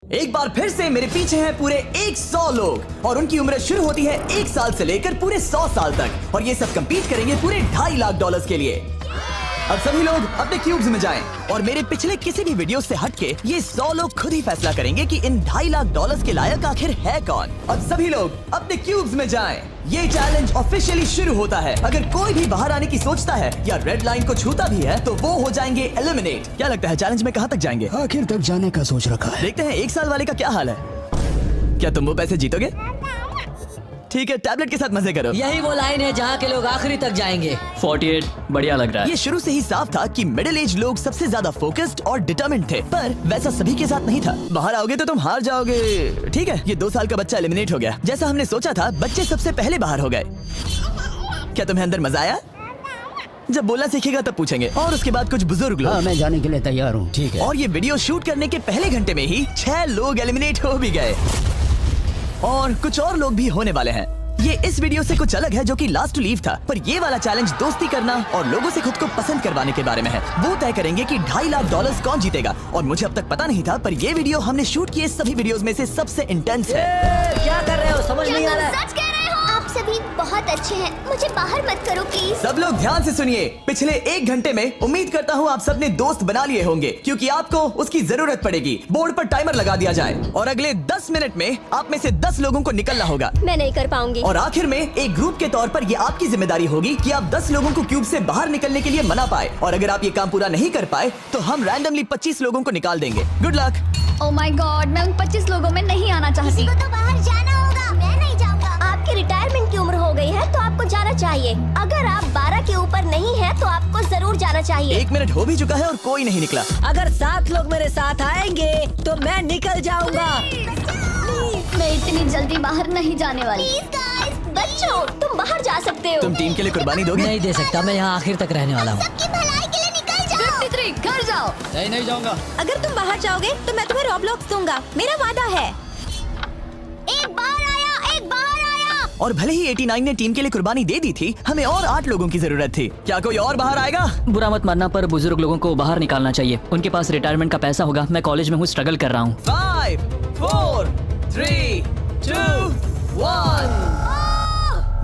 एक बार फिर से मेरे पीछे हैं पूरे 100 लोग और उनकी उम्र शुरू होती है 1 साल से लेकर पूरे 100 साल तक और ये सब कंपीट करेंगे पूरे $2.5 लाख के लिए। अब सभी लोग अपने क्यूब्स में जाएं और मेरे पिछले किसी भी वीडियो से हटके ये 100 लोग खुद ही फैसला करेंगे कि इन $2.5 लाख के लायक आखिर है कौन। अब सभी लोग अपने क्यूब्स में जाएं। ये चैलेंज ऑफिशियली शुरू होता है। अगर कोई भी बाहर आने की सोचता है या रेड लाइन को छूता भी है तो वो हो जाएंगे एलिमिनेट। क्या लगता है चैलेंज में कहाँ तक जाएंगे? आखिर तक जाने का सोच रखा है। देखते हैं 1 साल वाले का क्या हाल है। क्या तुम वो पैसे जीतोगे? ठीक है, टैबलेट के साथ मजे करो। यही वो लाइन है जहाँ के लोग आखिरी तक जाएंगे। 48 बढ़िया लग रहा है। ये शुरू से ही साफ था कि मिडिल एज लोग सबसे ज्यादा फोकस्ड और डिटरमिन्ड थे, पर वैसा सभी के साथ नहीं था। बाहर आओगे तो तुम हार जाओगे। ठीक है, ये 2 साल का बच्चा एलिमिनेट हो गया। जैसा हमने सोचा था, बच्चे सबसे पहले बाहर हो गए। क्या तुम्हें अंदर मजा आया? जब बोलना सीखेगा तब पूछेंगे। और उसके बाद कुछ बुजुर्ग लोग। हाँ, मैं जाने के लिए तैयार हूँ। ठीक है। और ये वीडियो शूट करने के पहले घंटे में ही 6 लोग एलिमिनेट हो भी गए और कुछ और लोग भी होने वाले हैं। ये इस वीडियो से कुछ अलग है जो कि लास्ट टू लीव था, पर ये वाला चैलेंज दोस्ती करना और लोगों से खुद को पसंद करवाने के बारे में है। वो तय करेंगे कि $2.5 लाख कौन जीतेगा और मुझे अब तक पता नहीं था, पर ये वीडियो हमने शूट किए सभी वीडियोस में से सबसे इंटेंस है। क्या कर रहे हो? समझ नहीं आ रहा है। सच कह रहे हो? आप सभी बहुत अच्छे हैं। मुझे बाहर मत करो प्लीज। सब लोग ध्यान से सुनिए। पिछले 1 घंटे में उम्मीद करता हूँ आप सबने दोस्त बना लिए होंगे, क्योंकि आपको उसकी जरूरत पड़ेगी। बोर्ड पर टाइमर लगा दिया जाए और अगले 10 मिनट में आप में से 10 लोगों को निकलना होगा। मैं नहीं कर पाऊंगी। और आखिर में एक ग्रुप के तौर पर ये आपकी जिम्मेदारी होगी कि आप 10 लोगों को क्यूब से बाहर निकलने के लिए मना पाए। और अगर आप ये काम पूरा नहीं कर पाए तो हम रैंडमली 25 लोगों को निकाल देंगे। Good luck. Oh my God, मैं उन 25 लोगों में नहीं आना चाहती। किसी को तो बाहर जाना होगा। मैं नहीं जाऊंगा। आपकी रिटायरमेंट की उम्र हो गई है तो आपको जाना चाहिए। अगर आप 12 के ऊपर नहीं है तो आपको जरूर जाना चाहिए। 1 मिनट हो भी चुका है और कोई नहीं निकला। अगर 7 लोग मेरे साथ आएंगे तो मैं निकल जाऊंगा। मैं इतनी जल्दी बाहर नहीं जाने वाली। प्लीज गाइस, बच्चों तुम बाहर जा सकते हो। तुम टीम के लिए कुर्बानी दोगे? नहीं दे सकता, मैं यहाँ आखिर तक रहने वाला हूँ। सबकी भलाई के लिए निकल जाओ। 53 घर जाओ। नहीं जाऊंगा। अगर तुम बाहर जाओगे तो मैं तुम्हें रॉब्लॉक्स दूंगा। मेरा वादा है। एक बाहर आया, एक बाहर आया। और भले ही 89 ने टीम के लिए कुर्बानी दे दी थी, हमें और 8 लोगों की जरूरत थी। क्या कोई और बाहर आएगा? बुरा मत मानना, पर बुजुर्ग लोगों को बाहर निकालना चाहिए। उनके पास रिटायरमेंट का पैसा होगा। मैं कॉलेज में हूँ, स्ट्रगल कर रहा हूँ। 5 4 3 2 1।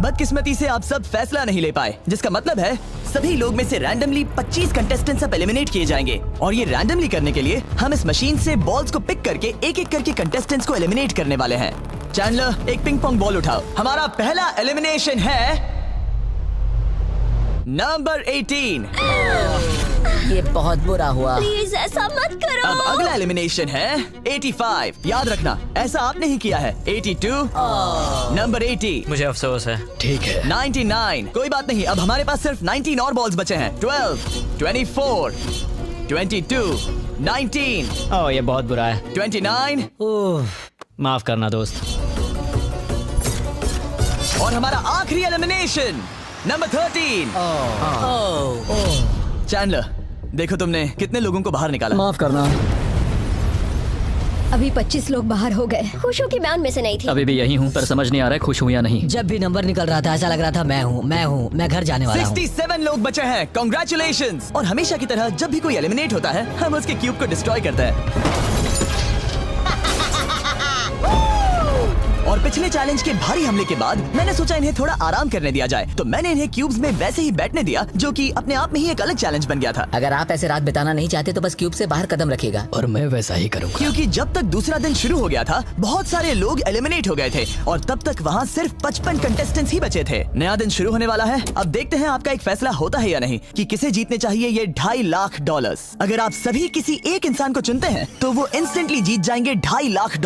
बदकिस्मती से आप सब फैसला नहीं ले पाए, जिसका मतलब है सभी लोग में से रैंडमली 25 कंटेस्टेंट्स अब एलिमिनेट किए जाएंगे। और ये रैंडमली करने के लिए हम इस मशीन से बॉल्स को पिक करके एक-एक करके कंटेस्टेंट्स को एलिमिनेट करने वाले हैं। चैंडलर, एक पिंग पोंग बॉल उठाओ। हमारा पहला एलिमिनेशन है नंबर 18। ये बहुत बुरा हुआ। प्लीज ऐसा मत करो। अब अगला एलिमिनेशन है 85। याद रखना, ऐसा आपने ही किया है। 82, नंबर 80, मुझे अफसोस है। ठीक है। 99। कोई बात नहीं, अब हमारे पास सिर्फ 19 और बॉल्स बचे हैं। 12, 24, 22, 19, ओह, ये बहुत बुरा है। 29 ओह, माफ करना दोस्त। और हमारा आखिरी एलिमिनेशन नंबर 13। चैंडलर, देखो तुमने कितने लोगों को बाहर निकाला। माफ करना। अभी 25 लोग बाहर हो गए। खुश हूँ कि मैं उनमें से नहीं थी। अभी भी यही हूँ, पर समझ नहीं आ रहा है खुश हूँ या नहीं। जब भी नंबर निकल रहा था ऐसा लग रहा था मैं घर जाने वाला हूँ। 67 लोग बचे हैं। कांग्रेचुलेशंस। और हमेशा की तरह जब भी कोई एलिमिनेट होता है, हम उसके क्यूब को डिस्ट्रॉय करते हैं। और पिछले चैलेंज के भारी हमले के बाद मैंने सोचा इन्हें थोड़ा आराम करने दिया जाए, तो मैंने इन्हें क्यूब्स में वैसे ही बैठने दिया, जो कि अपने आप में ही एक अलग चैलेंज बन गया था। अगर आप ऐसे रात बिताना नहीं चाहते तो बस क्यूब से बाहर कदम रखिएगा। और मैं वैसा ही करूँगा। क्योंकि जब तक दूसरा दिन शुरू हो गया था, बहुत सारे लोग एलिमिनेट हो गए थे और तब तक वहाँ सिर्फ 55 कंटेस्टेंट्स ही बचे थे। नया दिन शुरू होने वाला है। अब देखते हैं आपका एक फैसला होता है या नहीं कि किसे जीतने चाहिए ये $2.5 लाख। अगर आप सभी किसी एक इंसान को चुनते हैं तो वो इंस्टेंटली जीत जाएंगे $2.5 लाख।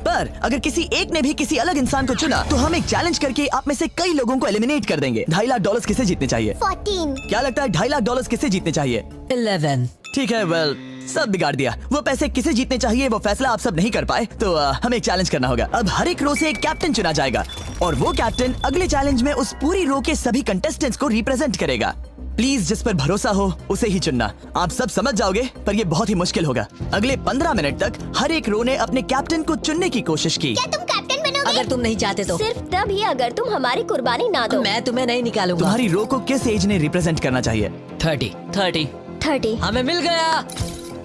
पर अगर किसी एक ने भी किसी अलग इंसान को चुना तो हम एक चैलेंज करके आप में से कई लोगों को एलिमिनेट कर देंगे। $2.5 लाख किसे जीतने चाहिए? 14। क्या लगता है $2.5 लाख किसे जीतने चाहिए? 11। ठीक है, वेल सब बिगाड़ दिया। वो पैसे किसे जीतने चाहिए वो फैसला आप सब नहीं कर पाए, तो हमें एक चैलेंज करना होगा। अब हर एक रो से एक कैप्टन चुना जाएगा और वो कैप्टन अगले चैलेंज में उस पूरी रो के सभी कंटेस्टेंट्स को रिप्रेजेंट करेगा। प्लीज जिस पर भरोसा हो उसे ही चुनना। आप सब समझ जाओगे, पर ये बहुत ही मुश्किल होगा। अगले 15 मिनट तक हर एक रो ने अपने कैप्टन को चुनने की कोशिश की। क्या तुम कैप्टन बनोगे? अगर तुम नहीं चाहते तो सिर्फ तभी अगर तुम हमारी कुर्बानी ना दो। मैं तुम्हें नहीं निकालूंगा। तुम्हारी रो को किस एज ने रिप्रेजेंट करना चाहिए? 30। 30। 30। हमें मिल गया।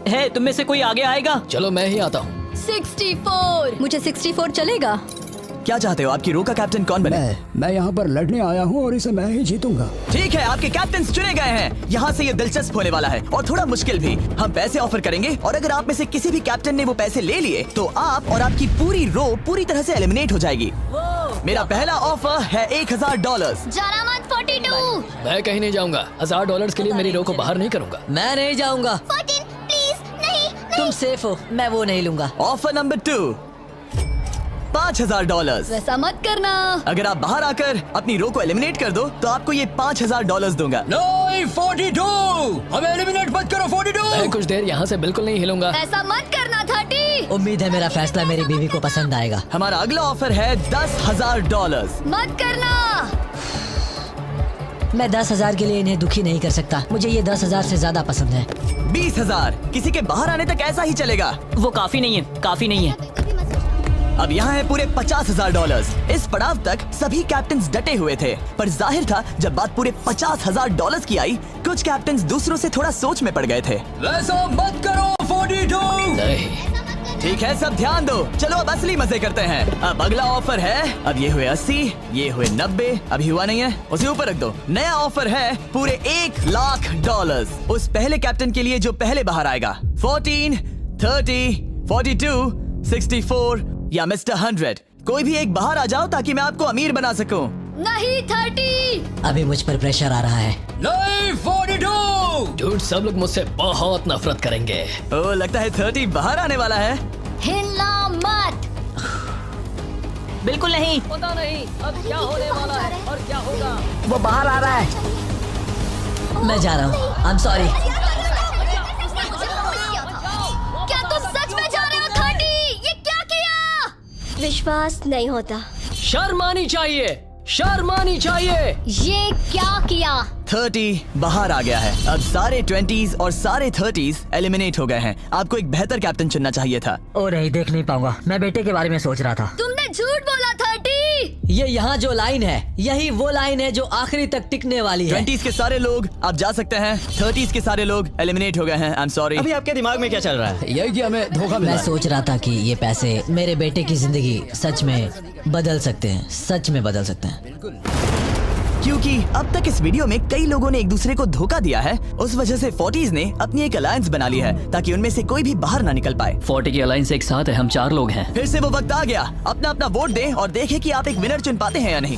है, तुम में से कोई आगे आएगा? चलो मैं ही आता हूँ। 64। मुझे 64 चलेगा। क्या चाहते हो, आपकी रो का कैप्टन कौन बने? मैं यहाँ पर लड़ने आया हूँ और इसे मैं ही जीतूंगा। ठीक है, आपके कैप्टन चुने गए हैं। यहाँ से ये दिलचस्प होने वाला है और थोड़ा मुश्किल भी। हम पैसे ऑफर करेंगे और अगर आप में से किसी भी कैप्टन ने वो पैसे ले लिए तो आप और आपकी पूरी रो पूरी तरह से एलिमिनेट हो जाएगी। मेरा पहला ऑफर है $1000। जाना मत 42। मैं कहीं नहीं जाऊंगा। $1000 के लिए मेरी रो को बाहर नहीं करूंगा। मैं नहीं जाऊंगा। 14 प्लीज नहीं। तुम सेफ हो, मैं वो नहीं लूंगा। Offer number 2, $5000। वैसा मत करना। अगर आप बाहर आकर अपनी रो को एलिमिनेट कर दो तो आपको ये $5000 दूंगा। नहीं, 42। हमें एलिमिनेट मत करो 42। मैं कुछ देर यहाँ से बिल्कुल नहीं हिलूंगा। ऐसा मत करना 30। उम्मीद है मेरा फैसला मेरी बीवी को पसंद आएगा। हमारा अगला ऑफर है $10,000। मत करना। मैं 10,000 के लिए इन्हें दुखी नहीं कर सकता। मुझे ये 10,000 से ज्यादा पसंद है। 20,000। किसी के बाहर आने तक ऐसा ही चलेगा। वो काफी नहीं है, काफी नहीं है। अब यहाँ है पूरे $50,000। इस पड़ाव तक सभी कैप्टन्स डटे हुए थे, पर जाहिर था जब बात पूरे $50,000 की आई, कुछ कैप्टन्स दूसरों से थोड़ा सोच में पड़ गए थे। वैसा मत करो 42। नहीं। ठीक है, सब ध्यान दो। चलो अब असली मजे करते हैं। अब अगला ऑफर है, अब ये हुए 80, ये हुए 90, अभी हुआ नहीं है, उसे ऊपर रख दो। नया ऑफर है पूरे $1,00,000 उस पहले कैप्टन के लिए जो पहले बाहर आएगा। 14, 30, 42, 64 या मिस्टर 100। कोई भी एक बाहर आ जाओ ताकि मैं आपको अमीर बना सकूं। नहीं 30। अभी मुझ पर प्रेशर आ रहा है। नहीं 42। झूठ, सब लोग मुझसे बहुत नफरत करेंगे। ओ, लगता है 30 बाहर आने वाला है। हिलना मत। बिल्कुल नहीं। पता नहीं अब क्या होने वाला है और क्या होगा। वो बाहर आ रहा है। मैं जा रहा हूँ। आई एम सॉरी। क्या तुम सच में जा रहे हो 30? ये क्या किया? विश्वास नहीं होता। शर्म आनी चाहिए, शर्म आनी चाहिए। ये क्या किया? 30 बाहर आ गया है। अब सारे 20s और सारे 30s एलिमिनेट हो गए हैं। आपको एक बेहतर कैप्टन चुनना चाहिए था। ओ नहीं, देख नहीं पाऊंगा। मैं बेटे के बारे में सोच रहा था। तुमने झूठ बोला 30। ये यहाँ जो लाइन है, यही वो लाइन है जो आखिरी तक टिकने वाली है। 20s के सारे लोग आप जा सकते हैं, 30s के सारे लोग एलिमिनेट हो गए हैं। आई एम सॉरी। अभी आपके दिमाग में क्या चल रहा है? यही कि हमें धोखा मिला मैं है। सोच रहा था कि ये पैसे मेरे बेटे की जिंदगी सच में बदल सकते हैं, सच में बदल सकते हैं। क्योंकि अब तक इस वीडियो में कई लोगों ने एक दूसरे को धोखा दिया है, उस वजह से 40s ने अपनी एक अलायंस बना ली है ताकि उनमें से कोई भी बाहर ना निकल पाए। 40 की अलायंस एक साथ है, हम 4 लोग हैं। फिर से वो वक्त आ गया, अपना अपना वोट दें और देखें कि आप एक विनर चुन पाते हैं या नहीं।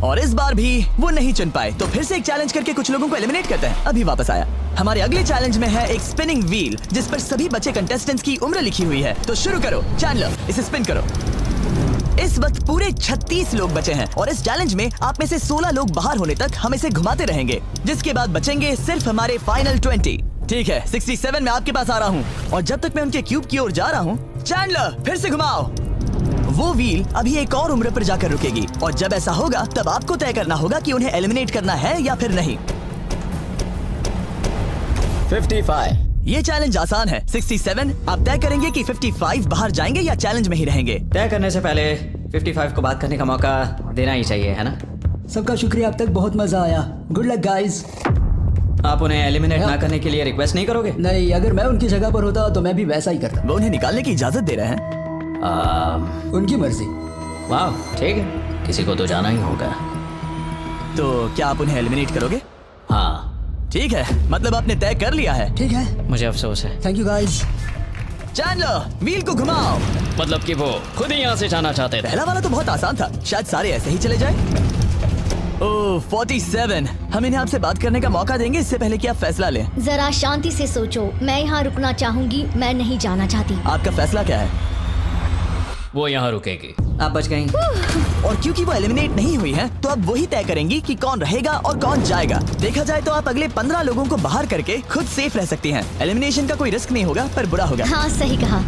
और इस बार भी वो नहीं चुन पाए, तो फिर से एक चैलेंज करके कुछ लोगों को एलिमिनेट करते हैं। अभी वापस आया। हमारे अगले चैलेंज में है एक स्पिनिंग व्हील जिस पर सभी बचे कंटेस्टेंट्स की उम्र लिखी हुई है। तो शुरू करो चैंडलर, इसे स्पिन करो। इस वक्त पूरे 36 लोग बचे हैं और इस चैलेंज में आप में से 16 लोग बाहर होने तक हम इसे घुमाते रहेंगे, जिसके बाद बचेंगे सिर्फ हमारे फाइनल 20। ठीक है, 67 में आपके पास आ रहा हूँ और जब तक मैं उनके क्यूब की ओर जा रहा हूँ, चैंडलर फिर से घुमाओ। वो व्हील अभी एक और उम्र पर जाकर रुकेगी और जब ऐसा होगा तब आपको तय करना होगा कि उन्हें एलिमिनेट करना है या फिर नहीं। 55। ये चैलेंज आसान है। 67 आप तय करेंगे कि 55 बाहर जाएंगे या चैलेंज में ही रहेंगे। तय करने से पहले 55 को बात करने का मौका देना ही चाहिए, है ना? सबका शुक्रिया, अब तक बहुत मजा आया। Good luck guys. आप उन्हें एलिमिनेट ना करने के लिए रिक्वेस्ट नहीं करोगे? नहीं, अगर मैं उनकी जगह पर होता तो मैं भी वैसा ही करता। वो उन्हें निकालने की इजाजत दे रहे हैं। उनकी मर्जी। वाह, ठीक है। किसी को तो जाना ही होगा। तो क्या आप उन्हें एलिमिनेट करोगे? हाँ ठीक है, मतलब आपने तय कर लिया है। ठीक है, मुझे अफसोस है। Thank you guys. Chandler wheel को घुमाओ। मतलब कि वो खुद ही यहाँ से जाना चाहते थे। पहला वाला तो बहुत आसान था, शायद सारे ऐसे ही चले जाए। ओह 47, हम इन्हें आपसे बात करने का मौका देंगे इससे पहले कि आप फैसला लें। जरा शांति से सोचो। मैं यहाँ रुकना चाहूंगी, मैं नहीं जाना चाहती। आपका फैसला क्या है? वो यहाँ रुकेगी। आप बच गई। और क्योंकि वो एलिमिनेट नहीं हुई है तो अब वही तय करेंगी कि कौन रहेगा और कौन जाएगा। देखा जाए तो आप अगले 15 लोगों को बाहर करके खुद सेफ रह सकती हैं। एलिमिनेशन का कोई रिस्क नहीं होगा, पर बुरा होगा। हाँ सही कहा।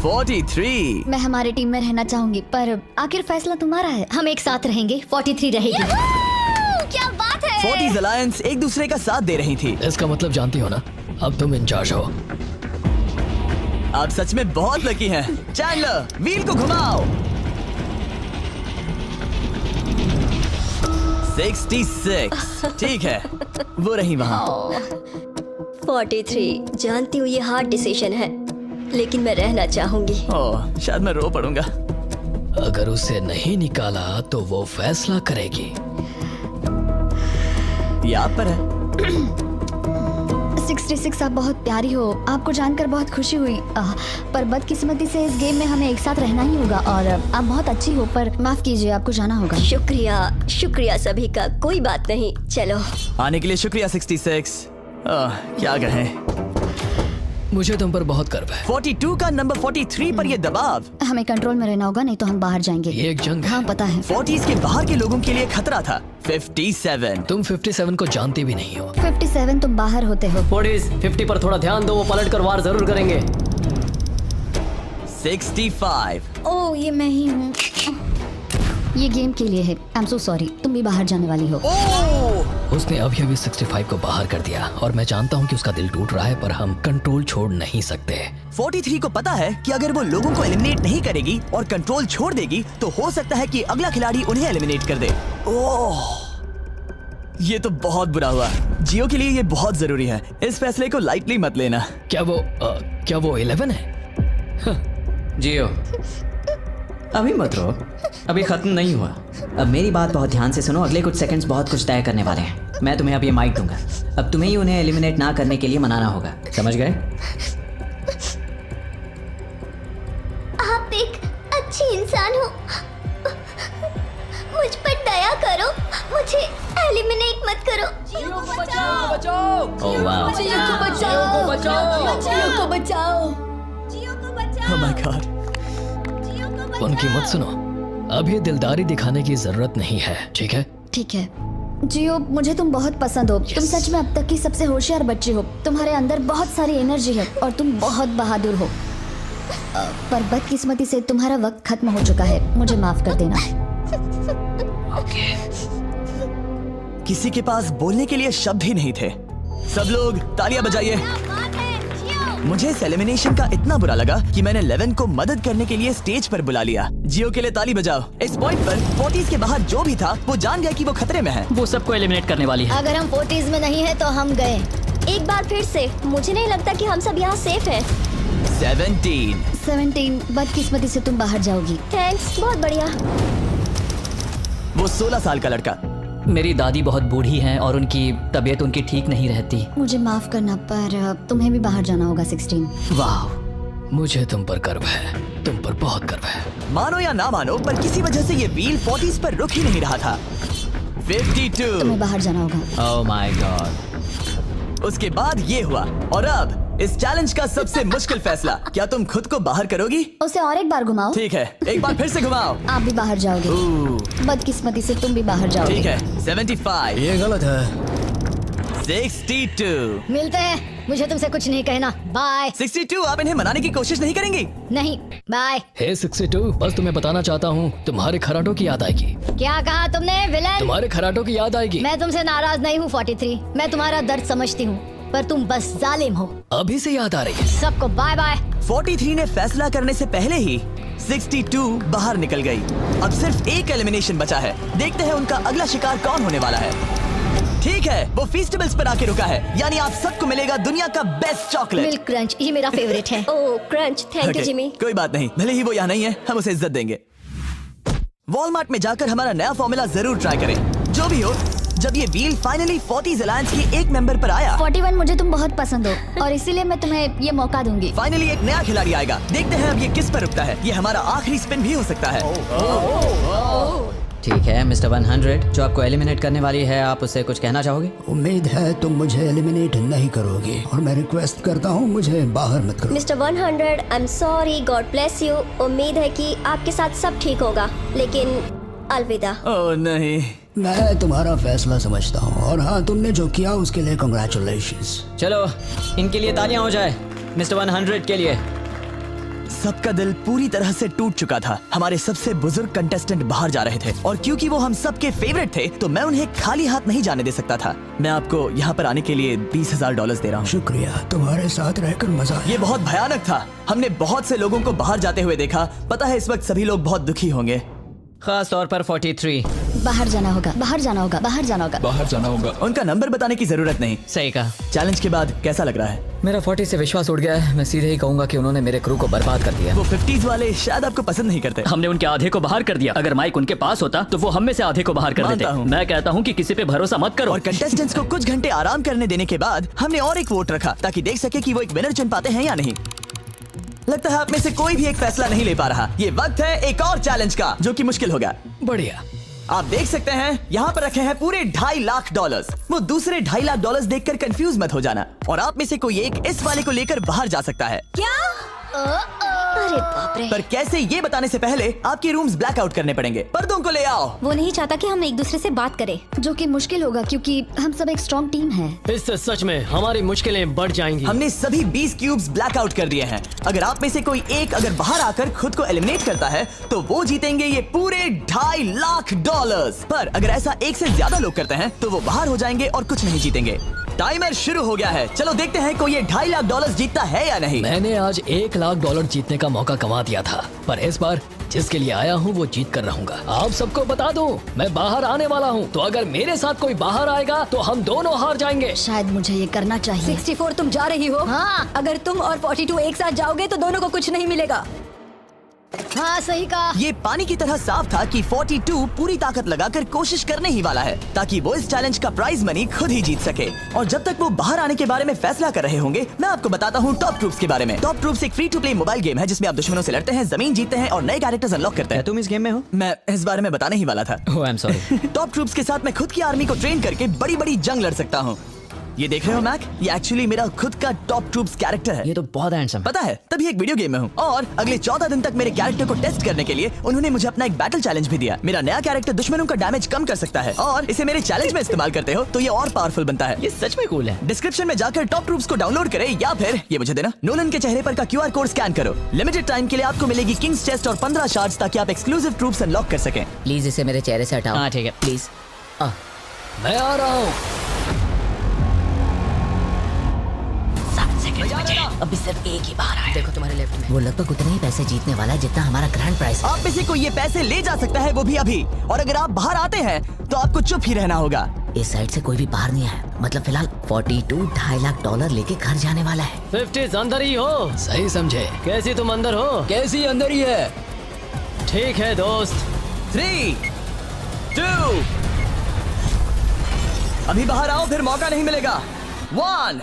43। मैं हमारे टीम में रहना चाहूंगी, पर आखिर फैसला तुम्हारा है। हम एक साथ रहेंगे। 43 रहेगी। क्या बात है? 40s अलायंस एक दूसरे का साथ दे रही थी। इसका मतलब जानती हो ना, अब तुम इंचार्ज हो। आप सच में बहुत लकी हैं। चैंडलर व्हील को घुमाओ। 66। ठीक है, वो रही वहाँ। 43। जानती हूँ ये हार्ड डिसीजन है, लेकिन मैं रहना चाहूंगी। ओह, शायद मैं रो पड़ूंगा। अगर उसे नहीं निकाला तो वो फैसला करेगी। ये आप पर है। 66 आप बहुत प्यारी हो, आपको जानकर बहुत खुशी हुई। पर बदकिस्मती से इस गेम में हमें एक साथ रहना ही होगा। और आप बहुत अच्छी हो, पर माफ कीजिए, आपको जाना होगा। शुक्रिया, शुक्रिया सभी का, कोई बात नहीं। चलो। आने के लिए शुक्रिया 66। क्या कहें। मुझे तुम पर बहुत गर्व है। 42 का नंबर 43 पर ये दबाव। हमें कंट्रोल में रहना होगा, नहीं तो हम बाहर जाएंगे। ये एक जंग है। हाँ पता है। 40s के बाहर के लोगों के लिए खतरा था। 57। तुम 57 को जानती भी नहीं हो। 57 तुम बाहर होते हो। 50 पर थोड़ा ध्यान दो, वो पलट कर वार जरूर करेंगे। 65। ओह ये मैं ही हूँ। ये गेम के लिए है। आई एम सो सॉरी, तुम भी बाहर जाने वाली हो। उसने अभी अभी 65 को बाहर कर दिया और मैं जानता हूँ कि उसका दिल टूट रहा है, पर हम कंट्रोल छोड़ नहीं सकते। 43 को पता है कि अगर वो लोगों को एलिमिनेट नहीं करेगी और कंट्रोल छोड़ देगी तो हो सकता है कि अगला खिलाड़ी उन्हें एलिमिनेट कर दे। ओह, ये तो बहुत बुरा हुआ। जियो के लिए ये बहुत जरूरी है। इस फैसले को लाइटली मत लेना। क्या वो 11 है? जियो, अभी मत रो, अभी खत्म नहीं हुआ। अब मेरी बात बहुत ध्यान से सुनो, अगले कुछ सेकंड्स बहुत कुछ तय करने वाले हैं। मैं तुम्हें अब ये माइक दूंगा। अब तुम्हें ही उन्हें एलिमिनेट ना करने के लिए मनाना होगा, समझ गए? आप एक अच्छी इंसान हो, मुझ पर दया करो, मुझे एलिमिनेट मत करो। जियो को बचाओ, ओह वाह, जियो को बचाओ, जियो को बचाओ, जियो को बचाओ। Oh my God। उनकी मत सुनो, अभी दिलदारी दिखाने की जरूरत नहीं है, ठीक है? ठीक है जियो, मुझे तुम बहुत पसंद हो। तुम सच में अब तक की सबसे होशियार बच्ची हो। तुम्हारे अंदर बहुत सारी एनर्जी है और तुम बहुत बहादुर हो। पर बदकिस्मती से तुम्हारा वक्त खत्म हो चुका है। मुझे माफ कर देना। किसी के पास बोलने के लिए शब्द ही नहीं थे। सब लोग तालियां बजाइए। मुझे इस एलिमिनेशन का इतना बुरा लगा कि मैंने 11 को मदद करने के लिए स्टेज पर बुला लिया। जियो के लिए ताली बजाओ। इस पॉइंट पर 40s के बाहर जो भी था वो जान गया कि वो खतरे में है। वो सबको एलिमिनेट करने वाली है। अगर हम 40s में नहीं है तो हम गए। एक बार फिर से, मुझे नहीं लगता कि हम सब यहाँ सेफ हैं। 17। बदकिस्मती से तुम बाहर जाओगी। थैंक्स, बहुत बढ़िया। वो 16 साल का लड़का। मेरी दादी बहुत बूढ़ी हैं और उनकी तबीयत उनकी ठीक नहीं रहती। मुझे माफ करना, पर तुम्हें भी बाहर जाना होगा। 16। वाह, मुझे तुम पर गर्व है, तुम पर बहुत गर्व है। मानो या ना मानो, पर किसी वजह से ये व्हील 40s पर रुक ही नहीं रहा था। 52। तुम्हें बाहर जाना होगा। ओह माय गॉड। उसके बाद ये हुआ और अब इस चैलेंज का सबसे मुश्किल फैसला। क्या तुम खुद को बाहर करोगी? उसे और एक बार घुमाओ। ठीक है, एक बार फिर से घुमाओ। आप भी बाहर जाओगे। बदकिस्मती से तुम भी बाहर जाओगे। ठीक है। 75। ये गलत है। 62। मिलते हैं, मुझे तुमसे कुछ नहीं कहना। बाय। 62। आप इन्हें मनाने की कोशिश नहीं करेंगी? नहीं, बाय। हे 62, बस तुम्हें बताना चाहता हूँ, तुम्हारे खराटों की याद आएगी। क्या कहा तुमने विलन? तुम्हारे खराटों की याद आएगी। मैं तुमसे नाराज नहीं हूँ 43, मैं तुम्हारा दर्द समझती हूँ, पर तुम बस जालिम हो। अभी से याद आ रही है। सबको बाय बाय। 43 ने फैसला करने से पहले ही 62 बाहर निकल गई। अब सिर्फ एक एलिमिनेशन बचा है। देखते हैं उनका अगला शिकार कौन होने वाला है। ठीक है, वो फीस्टेबल्स पर आके रुका है, यानी आप सबको मिलेगा दुनिया का बेस्ट चॉकलेट। मिल्क क्रंच, ये मेरा फेवरेट है। ओह क्रंच, थैंक यू जिमी। कोई बात नहीं, भले ही वो यहाँ नहीं है, हम उसे इज्जत देंगे। वॉलमार्ट में जाकर हमारा नया फॉर्मूला जरूर ट्राई करें। जो भी हो, जब ये व्हील फाइनली 40s अलायंस के एक मेंबर पर आया। 41, मुझे तुम बहुत पसंद हो और इसीलिए मैं तुम्हें ये मौका दूंगी। फाइनली एक नया खिलाड़ी आएगा। देखते हैं अब ये किस पर रुकता है। ये हमारा आखिरी स्पिन भी हो सकता है। ठीक है मिस्टर 100, जो आपको एलिमिनेट करने वाली है, आप उससे कुछ कहना चाहोगे? उम्मीद है तुम मुझे एलिमिनेट नहीं करोगे और मैं रिक्वेस्ट करता हूँ मुझे बाहर मत करो। Mister 100, I am sorry, God bless you. उम्मीद है कि आपके साथ सब ठीक होगा, लेकिन अलविदा। ओह नहीं। मैं तुम्हारा फैसला समझता हूँ और हाँ, तुमने जो किया उसके लिए कांग्रेचुलेशंस। चलो इनके लिए तालियां हो जाए, मिस्टर 100 के लिए। सबका दिल पूरी तरह से टूट चुका था। हमारे सबसे बुजुर्ग कंटेस्टेंट बाहर जा रहे थे और क्योंकि वो हम सबके फेवरेट थे तो मैं उन्हें खाली हाथ नहीं जाने दे सकता था। मैं आपको यहाँ पर आने के लिए $20,000 दे रहा हूँ। शुक्रिया, तुम्हारे साथ रहकर मजा आया। ये बहुत भयानक था। हमने बहुत से लोगों को बाहर जाते हुए देखा। पता है इस वक्त सभी लोग बहुत दुखी होंगे। खास तौर पर 43। बाहर जाना होगा, बाहर जाना होगा, बाहर जाना होगा। बाहर जाना होगा। उनका नंबर बताने की जरूरत नहीं। सही कहा। चैलेंज के बाद कैसा लग रहा है? मेरा 40 से विश्वास उठ गया है। मैं सीधे ही कहूंगा कि उन्होंने मेरे क्रू को बर्बाद कर दिया। वो 50s वाले शायद आपको पसंद नहीं करते। हमने उनके आधे को बाहर कर दिया। अगर माइक उनके पास होता तो वो हम में से आधे को बाहर कर मानता देते। हूँ। मैं कहता हूँ कि किसी पे भरोसा मत करो। और कंटेस्टेंट्स को कुछ घंटे आराम करने देने के बाद हमने और एक वोट रखा ताकि देख सके कि वो एक विनर चुन पाते हैं या नहीं। लगता है आप में से कोई भी एक फैसला नहीं ले पा रहा। ये वक्त है एक और चैलेंज का, जो कि मुश्किल होगा। बढ़िया। आप देख सकते हैं यहाँ पर रखे हैं पूरे $2.5 लाख। वो दूसरे $2.5 लाख देखकर कंफ्यूज मत हो जाना। और आप में से कोई एक इस वाले को लेकर बाहर जा सकता है। क्या? अरे बाप रे। पर कैसे, ये बताने से पहले आपके रूम्स ब्लैकआउट करने पड़ेंगे। पर्दों को ले आओ। वो नहीं चाहता कि हम एक दूसरे से बात करें। जो कि मुश्किल होगा क्योंकि हम सब एक स्ट्रॉन्ग टीम है। इससे सच में हमारी मुश्किलें बढ़ जाएंगी। हमने सभी 20 क्यूब्स ब्लैकआउट कर दिए हैं। अगर आप में से कोई एक अगर बाहर आकर खुद को एलिमिनेट करता है तो वो जीतेंगे ये पूरे $2.5 लाख। पर अगर ऐसा एक से ज्यादा लोग करते हैं तो वो बाहर हो जाएंगे और कुछ नहीं जीतेंगे। टाइमर शुरू हो गया है। चलो देखते हैं कोई ये $2.5 लाख जीतता है या नहीं। मैंने आज $1 लाख जीतने का मौका कमा दिया था, पर इस बार जिसके लिए आया हूँ वो जीत कर रहूंगा। आप सबको बता दूं, मैं बाहर आने वाला हूँ। तो अगर मेरे साथ कोई बाहर आएगा तो हम दोनों हार जाएंगे। शायद मुझे ये करना चाहिए। 64 तुम जा रही हो? हाँ। अगर तुम और 42 एक साथ जाओगे तो दोनों को कुछ नहीं मिलेगा। हाँ सही कहा। ये पानी की तरह साफ था कि 42 पूरी ताकत लगाकर कोशिश करने ही वाला है ताकि वो इस चैलेंज का प्राइज मनी खुद ही जीत सके। और जब तक वो बाहर आने के बारे में फैसला कर रहे होंगे, मैं आपको बताता हूँ टॉप ट्रूप्स के बारे में। टॉप ट्रूप्स एक free to play mobile game है जिसमें आप दुश्मनों से लड़ते हैं, जमीन जीतते हैं और नए कैरेक्टर्स अनलॉक करते हैं। तुम इस गेम में हो? मैं इस बारे में बताने ही वाला था। Oh I am sorry. Top troops के साथ मैं खुद की आर्मी को ट्रेन करके बड़ी बड़ी जंग लड़ सकता हूँ। ये देख रहे हो मैक, ये एक्चुअली मेरा खुद का टॉप ट्रूप्स कैरेक्टर है। ये तो बहुत हैंडसम। पता है, तभी एक वीडियो गेम में हूँ। और अगले 14 दिन तक मेरे कैरेक्टर को टेस्ट करने के लिए उन्होंने मुझे अपना एक बैटल चैलेंज भी दिया। मेरा नया कैरेक्टर दुश्मनों का डैमेज कम कर सकता है और इसे मेरे चैलेंज में इस्तेमाल करते हो तो ये और पावरफुल बनता है। ये सच में कूल है। डिस्क्रिप्शन में जाकर टॉप ट्रूप्स को डाउनलोड करें या फिर ये मुझे देना, नोलन के चेहरे पर का QR कोड स्कैन करो। लिमिटेड टाइम के लिए आपको मिलेगी किंग्स चेस्ट और 15 शार्ड्स ताकि आप एक्सक्लूसिव ट्रूप्स अनलॉक कर सकें। प्लीज इसे मेरे चेहरे से हटाओ। हाँ ठीक है, प्लीज। मैं आ रहा हूँ। अभी सिर्फ एक ही बाहर आया। देखो तुम्हारे लेफ्ट में। वो लगभग उतने ही पैसे जीतने वाला है जितना हमारा ग्रैंड प्राइस है। आप में से कोई ये पैसे ले जा सकता है, वो भी अभी। और अगर आप बाहर आते हैं तो आपको चुप ही रहना होगा। इस साइड से कोई भी बाहर नहीं आया। मतलब फिलहाल 42 $2.5 लाख लेके घर जाने वाला है। 50 अंदर ही हो? सही समझे। कैसी तुम अंदर हो? कैसी अंदर ही है। ठीक है दोस्त। 3, 2, अभी बाहर आओ, फिर मौका नहीं मिलेगा। 1,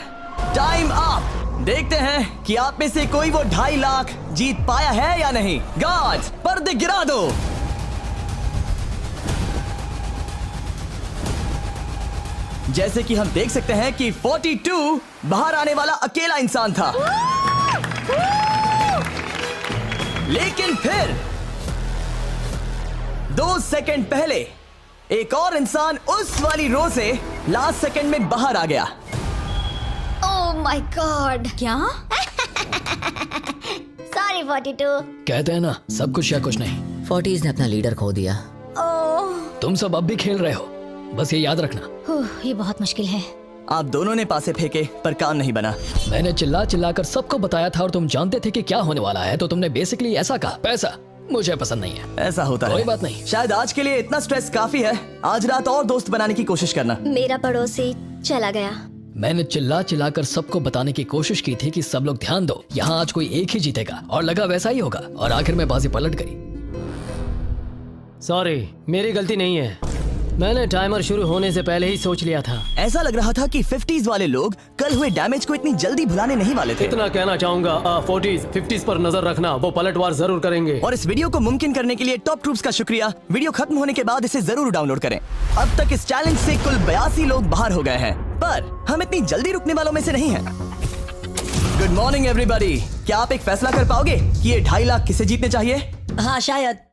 टाइम अप। देखते हैं कि आप में से कोई वो $2.5 लाख जीत पाया है या नहीं। गार्ड्स, पर्दे गिरा दो। जैसे कि हम देख सकते हैं कि 42 बाहर आने वाला अकेला इंसान था, लेकिन फिर 2 सेकंड पहले एक और इंसान उस वाली रो से लास्ट सेकंड में बाहर आ गया। ओह माय गॉड। क्या? सॉरी 42। कहते हैं ना, सब कुछ या कुछ नहीं। 40s ने अपना लीडर खो दिया। ओह, तुम सब अब भी खेल रहे हो, बस ये याद रखना। ये बहुत मुश्किल है। आप दोनों ने पासे फेंके पर काम नहीं बना। मैंने चिल्ला चिल्ला कर सबको बताया था और तुम जानते थे कि क्या होने वाला है, तो तुमने बेसिकली ऐसा कहा, पैसा मुझे पसंद नहीं है। ऐसा होता है। कोई बात नहीं। शायद आज के लिए इतना स्ट्रेस काफी है। आज रात और दोस्त बनाने की कोशिश करना। मेरा पड़ोसी चला गया। मैंने चिल्ला चिल्ला कर सबको बताने की कोशिश की थी कि सब लोग ध्यान दो, यहाँ आज कोई एक ही जीतेगा, और लगा वैसा ही होगा। और आखिर में बाजी पलट गई। सॉरी, मेरी गलती नहीं है। मैंने टाइमर शुरू होने से पहले ही सोच लिया था। ऐसा लग रहा था कि 50s वाले लोग कल हुए डैमेज को इतनी जल्दी भुलाने नहीं वाले थे। इतना कहना चाहूंगा, 40s 50s पर नजर रखना, वो पलटवार जरूर करेंगे। और इस वीडियो को मुमकिन करने के लिए टॉप ट्रूप्स का शुक्रिया। वीडियो खत्म होने के बाद इसे जरूर डाउनलोड करें। अब तक इस चैलेंज से कुल 82 लोग बाहर हो गए हैं, पर हम इतनी जल्दी रुकने वालों में से नहीं हैं। Good morning everybody. क्या आप एक फैसला कर पाओगे कि ये 2.5 लाख किसे जीतने चाहिए? हाँ शायद।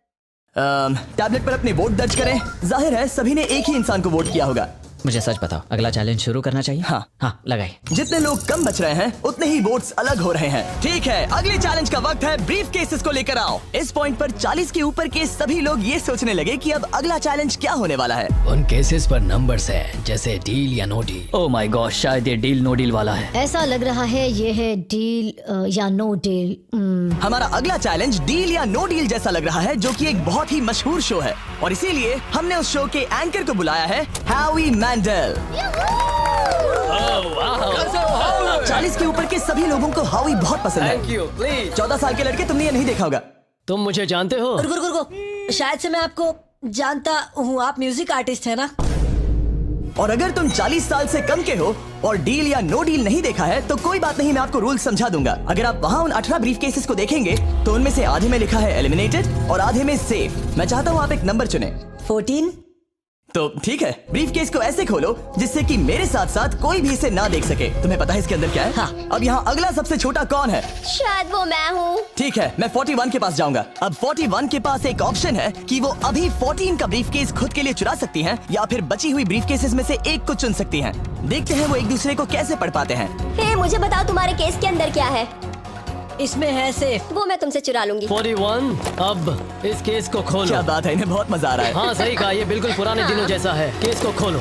टैबलेट पर अपने वोट दर्ज करें। जाहिर है सभी ने एक ही इंसान को वोट किया होगा। मुझे सच बताओ, अगला चैलेंज शुरू करना चाहिए? हाँ लगाए। जितने लोग कम बच रहे हैं उतने ही वोट्स अलग हो रहे हैं। ठीक है, अगले चैलेंज का वक्त है। ब्रीफ केसेस को लेकर आओ। इस पॉइंट पर 40 के ऊपर के सभी लोग ये सोचने लगे कि अब अगला चैलेंज क्या होने वाला है। उन केसेस पर नंबर्स हैं, जैसे डील या no deal. Oh my god, शायद ये डील नो डील वाला है। ऐसा लग रहा है ये है डील या नो डील। हमारा अगला चैलेंज डील या नो डील जैसा लग रहा है, जो कि एक बहुत ही मशहूर शो है और इसीलिए हमने उस शो के एंकर को बुलाया है हावी मैंडल। 40 के ऊपर के सभी लोगों को हावी बहुत पसंद है। Thank you please. 14 साल के लड़के तुमने ये नहीं देखा होगा। तुम मुझे जानते हो? रुको रुको रुको, शायद से मैं आपको जानता हूँ। आप म्यूजिक आर्टिस्ट है ना? और अगर तुम 40 साल से कम के हो और डील या नो डील नहीं देखा है तो कोई बात नहीं, मैं आपको रूल समझा दूंगा। अगर आप वहाँ उन 18 ब्रीफ केसेस को देखेंगे तो उनमें से आधे में लिखा है एलिमिनेटेड और आधे में सेफ। मैं चाहता हूँ आप एक नंबर चुने। 14। तो ठीक है, ब्रीफ केस को ऐसे खोलो जिससे कि मेरे साथ साथ कोई भी इसे ना देख सके। तुम्हें पता है इसके अंदर क्या है? हाँ। अब यहाँ अगला सबसे छोटा कौन है? शायद वो मैं हूँ। ठीक है, मैं 41 के पास जाऊंगा। अब 41 के पास एक ऑप्शन है कि वो अभी 14 का ब्रीफ केस खुद के लिए चुरा सकती हैं या फिर बची हुई ब्रीफ केसेस में से एक को चुन सकती हैं। देखते हैं वो एक दूसरे को कैसे पढ़ पाते हैं। हे, मुझे बताओ तुम्हारे केस के अंदर क्या है? इसमें है सेफ। वो मैं तुमसे चुरा लूंगी। 41। अब इस केस को खोलो। क्या बात है, इन्हें बहुत मजा आ रहा है। हाँ सही कहा, ये बिल्कुल पुराने दिनों जैसा है। केस को खोलो।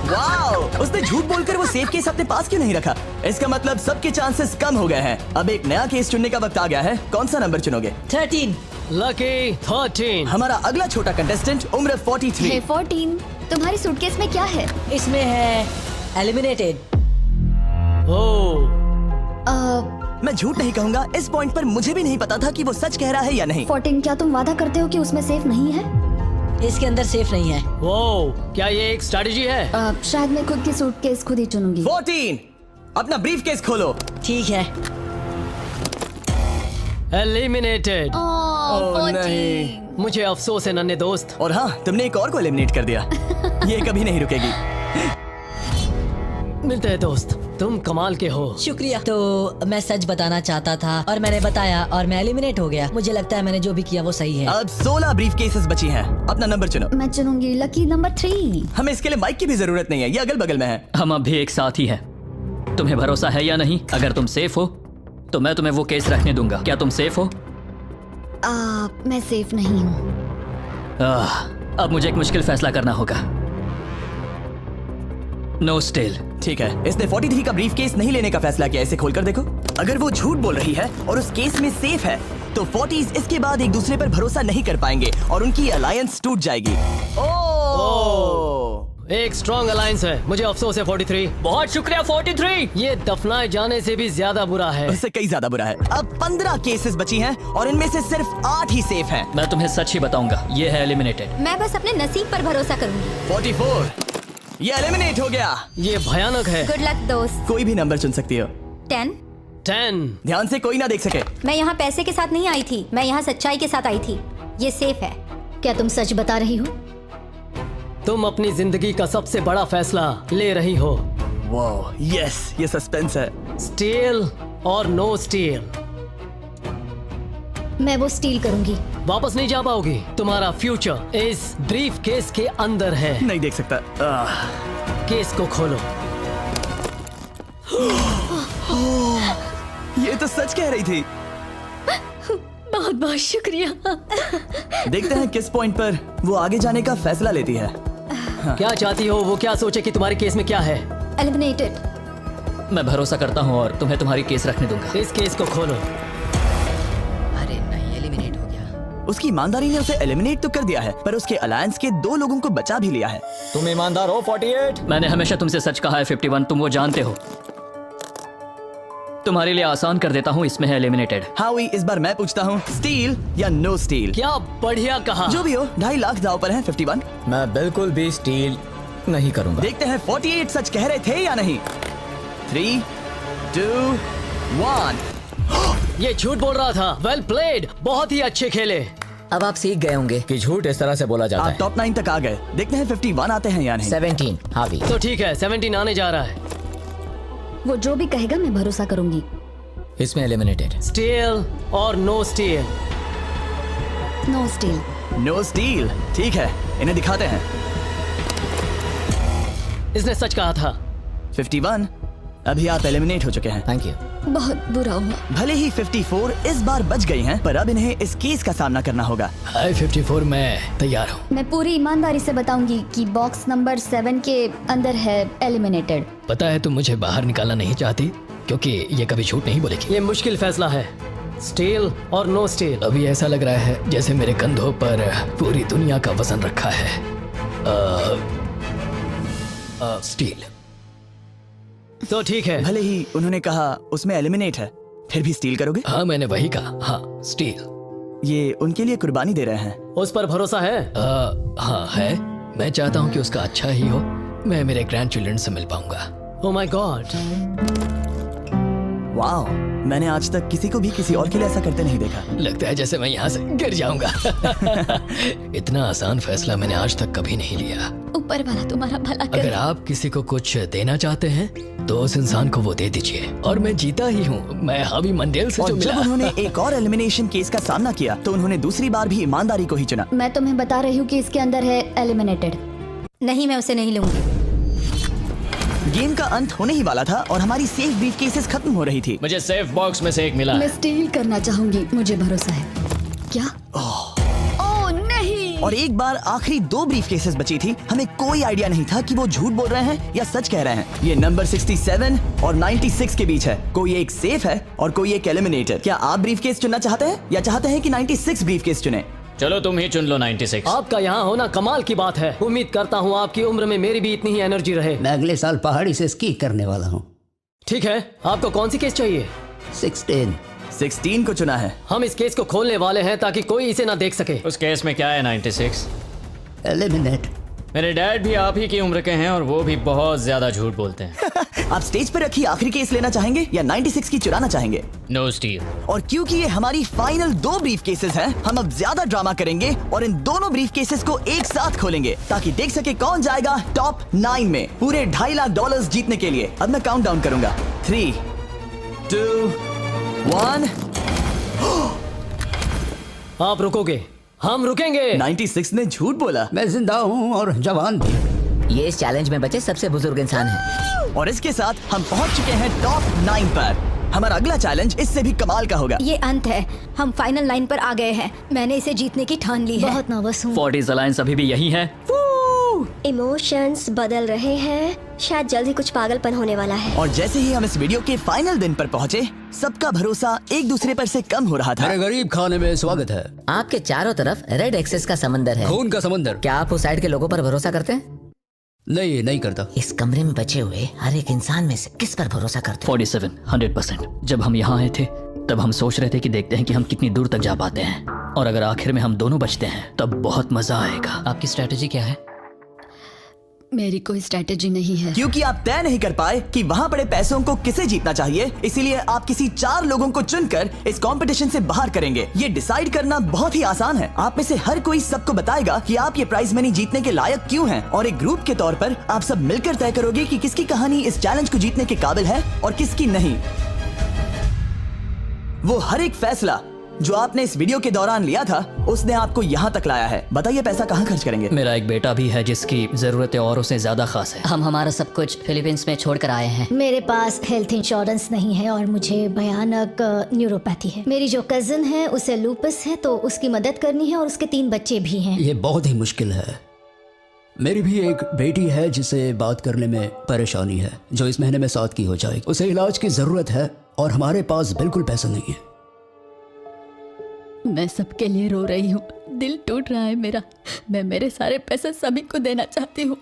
वाओ! उसने झूठ बोलकर वो सेफ केस अपने पास क्यों नहीं रखा? इसका मतलब सबके चांसेस कम हो गए हैं। अब एक नया केस चुनने का वक्त आ गया है। कौन सा नंबर चुनोगे? 13। लकी 13। हमारा अगला छोटा कंटेस्टेंट उम्र 43। हे 14, तुम्हारी सूटकेस में क्या है? इसमें है एलिमिनेटेड। ओह, मैं झूठ नहीं कहूंगा, इस पॉइंट पर मुझे भी नहीं पता था कि वो सच कह रहा है या नहीं। 14, क्या तुम वादा करते हो कि उसमें सेफ नहीं है? इसके अंदर सेफ नहीं है। वो क्या ये एक स्ट्रैटेजी है? शायद मैं खुद की सूटकेस खुद ही चुनूंगी। 14, अपना ब्रीफ केस खोलो। ठीक है। एलिमिनेटेड। ओह नहीं। मुझे अफसोस है नन्हे दोस्त। और हाँ, तुमने एक और को एलिमिनेट कर दिया। ये कभी नहीं रुकेगी। मिलते हैं दोस्त, तुम कमाल के हो। शुक्रिया। तो मैं सच बताना चाहता था और मैंने बताया और मैं एलिमिनेट हो गया। मुझे लगता है मैंने जो भी किया वो सही है। अब 16 ब्रीफ केसेस बची हैं। अपना नंबर चुनो। मैं चुनूंगी लकी नंबर 3। हमें इसके लिए माइक की भी जरूरत नहीं है, ये अगल बगल में है। हम अब भी एक साथ ही हैं। तुम्हें भरोसा है या नहीं? अगर तुम सेफ हो तो मैं तुम्हें वो केस रखने दूंगा। क्या तुम सेफ हो? मैं सेफ नहीं हूँ। अब मुझे एक मुश्किल फैसला करना होगा। Know still. ठीक है, इसने 43 का ब्रीफ केस नहीं लेने का फैसला किया। इसे खोलकर देखो। अगर वो झूठ बोल रही है और उस केस में सेफ है तो 40s इसके बाद एक दूसरे पर भरोसा नहीं कर पाएंगे और उनकी अलायंस टूट जाएगी। एक स्ट्रॉन्ग अलायंस है। मुझे अफसोस है 43। बहुत शुक्रिया 43। ये दफनाए जाने से भी ज्यादा बुरा है। उससे कई ज्यादा बुरा है। अब 15 केसेस बची हैं और इनमें से सिर्फ 8 ही सेफ हैं। मैं तुम्हें सच ही बताऊंगा, ये है एलिमिनेटेड। मैं बस अपने नसीब पर भरोसा करूंगी। 44, ये एलिमिनेट हो गया। ये भयानक है। गुड लक दोस्त। कोई भी नंबर चुन सकती हो। 10। 10। ध्यान से कोई ना देख सके। मैं यहाँ पैसे के साथ नहीं आई थी, मैं यहाँ सच्चाई के साथ आई थी। ये सेफ है। क्या तुम सच बता रही हो? तुम अपनी जिंदगी का सबसे बड़ा फैसला ले रही हो। वाह, यस, ये सस्पेंस है। स्टील और नो स्टील। मैं वो स्टील करूंगी। वापस नहीं जा पाओगी। तुम्हारा फ्यूचर इस ब्रीफ केस के अंदर है। नहीं देख सकता। केस को खोलो। ये तो सच कह रही थी। बहुत बहुत शुक्रिया। देखते हैं किस पॉइंट पर वो आगे जाने का फैसला लेती है। क्या चाहती हो? वो क्या सोचे कि तुम्हारे केस में क्या है? एलिमिनेटेड। मैं भरोसा करता हूँ और तुम्हें तुम्हारी केस रखने दूंगा। इस केस को खोलो। अरे नहीं, एलिमिनेट हो गया। उसकी ईमानदारी ने उसे एलिमिनेट तो कर दिया है पर उसके अलायंस के 2 लोगों को बचा भी लिया है। तुम ईमानदार हो 48। मैंने हमेशा तुमसे सच कहा है 51, तुम वो जानते हो। तुम्हारे लिए आसान कर देता हूँ, इसमें है एलिमिनेटेड। हावी, इस बार मैं पूछता हूँ, स्टील या नो स्टील? क्या बढ़िया कहा। जो भी हो, 2.5 लाख दांव पर है। 51। मैं बिल्कुल भी स्टील नहीं करूंगा। देखते हैं 48 सच कह रहे थे या नहीं। 3, 2, 1। ये झूठ बोल रहा था। वेल प्लेड, बहुत ही अच्छे खेले। अब आप सीख गए होंगे कि झूठ इस तरह से बोला जाता आप है। टॉप 9 तक आ गए। देखते हैं 51 आते हैं या नहीं। 17। हावी। तो ठीक है, 17 आने जा रहा है। वो जो भी कहेगा मैं भरोसा करूंगी। इसमें एलिमिनेटेड। स्टील और no steal. No steal. No steal. ठीक है, इन्हें दिखाते हैं। इसने सच कहा था। 51, अभी आप एलिमिनेट हो चुके हैं। Thank you. बहुत बुरा हुआ। भले ही 54 इस बार बच गई हैं, पर अब इन्हें इस केस का सामना करना होगा। हाय 54, मैं तैयार हूँ। मैं पूरी ईमानदारी से बताऊंगी कि बॉक्स नंबर 7 के अंदर है एलिमिनेटेड। पता है तुम मुझे बाहर निकालना नहीं चाहती क्योंकि ये कभी झूठ नहीं बोलेगी। ये मुश्किल फैसला है। स्टील और नो स्टील। अभी ऐसा लग रहा है जैसे मेरे कंधों पर पूरी दुनिया का वजन रखा है। स्टील। तो ठीक है। भले ही उन्होंने कहा उसमें एलिमिनेट है, फिर भी स्टील करोगे? हाँ, मैंने वही कहा। हाँ, स्टील। ये उनके लिए कुर्बानी दे रहे हैं। उस पर भरोसा है? हाँ है। मैं चाहता हूँ कि उसका अच्छा ही हो। मैं मेरे ग्रैंड चिल्ड्रन से मिल पाऊंगा। ओह माय गॉड। वाह, मैंने आज तक किसी को भी किसी और के लिए ऐसा करते नहीं देखा। लगता है जैसे मैं यहाँ से गिर जाऊंगा। इतना आसान फैसला मैंने आज तक कभी नहीं लिया। ऊपर वाला तुम्हारा भला करे। अगर आप किसी को कुछ देना चाहते हैं तो उस इंसान को वो दे दीजिए। और मैं जीता ही हूँ। मैं हावी मंडेल से और जो जब मिला। उन्होंने एक और एलिमिनेशन केस का सामना किया तो उन्होंने दूसरी बार भी ईमानदारी को ही चुना। मैं तुम्हें बता रही हूँ कि इसके अंदर है एलिमिनेटेड। नहीं, मैं उसे नहीं लूंगी। गेम का अंत होने ही वाला था और हमारी सेफ ब्रीफ केसेस खत्म हो रही थी। मुझे सेफ बॉक्स में से एक मिला। मैं स्टील करना चाहूंगी, मुझे भरोसा है। क्या? ओह नहीं। और एक बार आखिरी 2 ब्रीफ केसेस बची थी। हमें कोई आइडिया नहीं था कि वो झूठ बोल रहे हैं या सच कह रहे हैं। ये नंबर 67 और 96 के बीच है। कोई एक सेफ है और कोई एक एलिमिनेटेड। क्या आप ब्रीफ केस चुनना चाहते हैं या चाहते हैं कि 96 ब्रीफ केस चुने? चलो तुम ही चुन लो 96। आपका यहाँ होना कमाल की बात है। उम्मीद करता हूँ आपकी उम्र में मेरी भी इतनी ही एनर्जी रहे। मैं अगले साल पहाड़ी से स्की करने वाला हूँ। ठीक है, आपको कौन सी केस चाहिए? 16 को चुना है। हम इस केस को खोलने वाले हैं ताकि कोई इसे ना देख सके। उस केस में क्या है 96? एलिमिनेट। मेरे डैड भी आप ही की उम्र के हैं और वो भी बहुत ज्यादा झूठ बोलते हैं। आप स्टेज पर रखी आखिरी केस लेना चाहेंगे या 96 की चुराना चाहेंगे? No steal. और क्योंकि ये हमारी फाइनल 2 ब्रीफ केसेस हैं, हम अब ज्यादा ड्रामा करेंगे और इन दोनों ब्रीफ केसेस को एक साथ खोलेंगे ताकि देख सके कौन जाएगा टॉप 9 में पूरे $2.5 लाख जीतने के लिए। अब मैं काउंट डाउन करूंगा। 3, 2, 1। आप रुकोगे, हम रुकेंगे। 96 ने झूठ बोला। मैं जिंदा हूँ और जवान भी। ये इस चैलेंज में बचे सबसे बुजुर्ग इंसान है। और इसके साथ हम पहुंच चुके हैं टॉप 9 पर। हमारा अगला चैलेंज इससे भी कमाल का होगा। ये अंत है, हम फाइनल लाइन पर आ गए हैं। मैंने इसे जीतने की ठान ली है। बहुत नर्वस हूँ। 40s अलायंस अभी भी यही है। इमोशंस बदल रहे हैं। शायद जल्द ही कुछ पागलपन होने वाला है। और जैसे ही हम इस वीडियो के फाइनल दिन पर पहुंचे, सबका भरोसा एक दूसरे पर से कम हो रहा था। मेरे गरीब खाने में स्वागत है। आपके चारों तरफ रेड एक्सेस का समंदर है। खून का समंदर। क्या आप उस साइड के लोगों पर भरोसा करते हैं? नहीं करता। इस कमरे में बचे हुए हर एक इंसान में से किस पर भरोसा करते हैं? 47 100%। जब हम यहाँ आए थे तब हम सोच रहे थे कि देखते हैं कि हम कितनी दूर तक जा पाते हैं, और अगर आखिर में हम दोनों बचते हैं तब बहुत मजा आएगा। आपकी स्ट्रेटेजी क्या है? मेरी कोई स्ट्रेटेजी नहीं है। क्योंकि आप तय नहीं कर पाए कि वहाँ पड़े पैसों को किसे जीतना चाहिए, इसीलिए आप किसी 4 लोगों को चुनकर इस कंपटीशन से बाहर करेंगे। ये डिसाइड करना बहुत ही आसान है। आप में से हर कोई सबको बताएगा कि आप ये प्राइज मनी जीतने के लायक क्यों हैं, और एक ग्रुप के तौर पर आप सब मिलकर तय करोगे कि किसकी कहानी इस चैलेंज को जीतने के काबिल है और किसकी नहीं। वो हर एक फैसला जो आपने इस वीडियो के दौरान लिया था, उसने आपको यहाँ तक लाया है। बताइए पैसा कहाँ खर्च करेंगे? मेरा एक बेटा भी है जिसकी जरूरतें औरों से ज्यादा खास है। हम हमारा सब कुछ फिलीपींस में छोड़कर आए हैं। मेरे पास हेल्थ इंश्योरेंस नहीं है और मुझे भयानक न्यूरोपैथी है। मेरी जो कजिन है उसे लूपस है, तो उसकी मदद करनी है, और उसके 3 बच्चे भी हैं। ये बहुत ही मुश्किल है। मेरी भी एक बेटी है जिसे बात करने में परेशानी है, जो इस महीने में 7 की हो जाएगी। उसे इलाज की जरूरत है और हमारे पास बिल्कुल पैसा नहीं है। मैं सबके लिए रो रही हूँ। दिल टूट रहा है मेरा। मैं मेरे सारे पैसे सभी को देना चाहती हूँ।